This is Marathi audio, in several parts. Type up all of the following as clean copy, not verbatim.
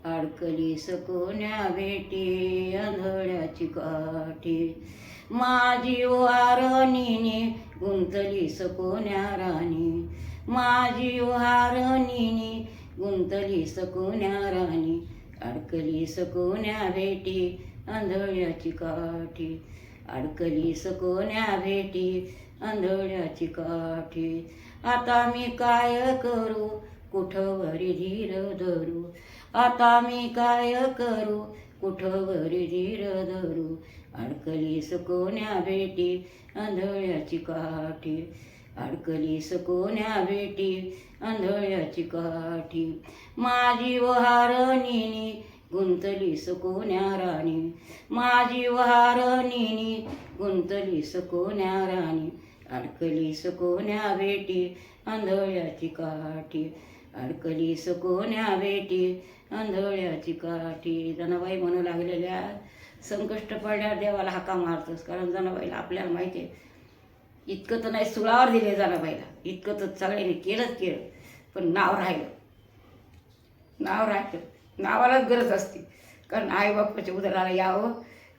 अडकली सकोन्या भेटी आंधळ्याची काठी. माझी वारणीने गुंतली सकोन्या राणी, माझी वारणीने गुंतली सकोन्या राणी. अडकली सकोन्या भेटी आंधळ्याची काठी, अडकली सकोन्या भेटी आंधळ्याची काठी. आता मी काय करू कुठवरी धीर धरू, आता मी काय करू कुठवरी धीर धरू. अडकली सकोन्या भेटी आंधळ्याची काठी, अडकली सकोन्या भेटी आंधळ्याची काठी. माझी वहारणीने गुंतली सकोन्या राणी, माझी वहारणीने गुंतली सकोन्या राणी. अडकली सकोन्या भेटी आंधळ्याची काठी, अडकली सकोन्या भेटी आंधळ्याची काठी. जनाबाई म्हणू लागलेल्या, संकष्ट पडल्यावर देवाला हाका मारतोस. कारण जनाबाईला आपल्याला माहिती आहे इतकं तर नाही सुळावर दिले जनाबाईला, इतकं तर सगळ्यांनी केलंच केलं, पण नाव राहिलं, नाव राहिलं. नावालाच गरज असते. कारण आईबापाच्या उदराला यावं.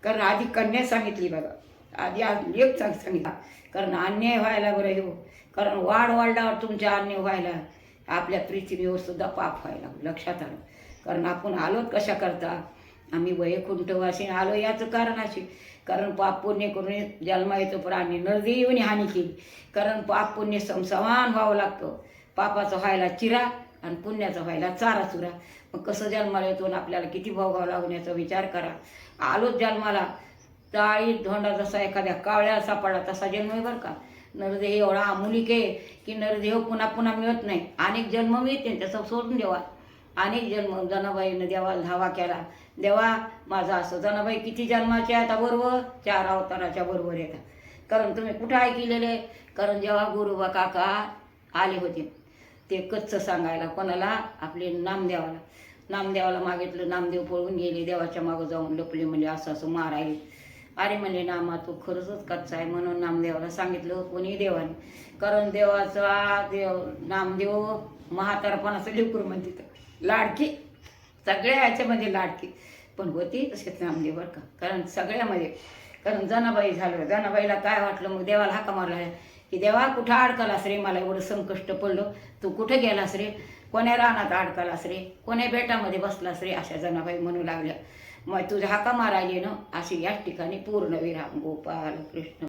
कारण आधी कन्या सांगितली बघा, आधी आज लेख सांगितला. कारण अन्याय व्हायला बरं येऊ, कारण वाढल्यावर तुमच्या अन्याय व्हायला आपल्या प्रीतीने सुद्धा पाप व्हायला लक्षात आलं. कारण आपण आलोत कशा करता, आम्ही वैकुंठवासी आलो याचं कारण असे. कारण पाप पुण्य करून जन्मा येतो प्राणी नरदेवाने हानी केली. कारण पाप पुण्य समसमान व्हावं लागतं. पापाचं व्हायला चिरा आणि पुण्याचा व्हायला चारा चुरा. मग कसं जन्माला येतो आणि आपल्याला किती भाव लागण्याचा विचार करा. आलोच जन्माला टाळीत धोंडा जसा एखाद्या कावळ्या सापडला तसा जन्म आहे बरं का. नरदेह एवढा अमूलिक आहे की नरदेह पुन्हा पुन्हा मिळत नाही. अनेक जन्म मिळते त्याचं सोडून देवा. अनेक जन्म जनाबाईनं देवाला धावा केला, देवा माझा असं. जनाबाई किती जन्माचे आता बरोबर 4 अवताराच्या बरोबर येतात. कारण तुम्ही कुठं ऐकलेले, कारण जेव्हा गुरुबा काका आले होते ते कच्चं सांगायला कोणाला, आपले नामदेवाला मागितलं. नामदेव पळून गेले, देवाच्या मागं जाऊन लपले. म्हणजे असं असं मारायले. अरे म्हणले नामा तू खरंच कच्चा आहे. म्हणून नामदेवाला सांगितलं कोणी देवाने. कारण देवाचा नामदेव म्हातारपणाचं लेकरू म्हणते तर लाडकी, सगळ्या ह्याच्यामध्ये लाडकी पण होती तसेच नामदेव बरं का. कारण सगळ्यामध्ये, कारण जनाबाई झालं, जनाबाईला काय वाटलं, मग देवाला हाका मारला की देवा कुठं अडकलास रे, मला एवढं संकष्ट पडलं, तू कुठे गेलास रे, कोण्या रानात अडकलास रे, कोण्या बेटामध्ये बसलास रे, अशा जनाबाई म्हणू लागल्या. मग तुझ्या हाका मारायले ना अशी याच ठिकाणी पूर्ण विराम. गोपाल कृष्ण.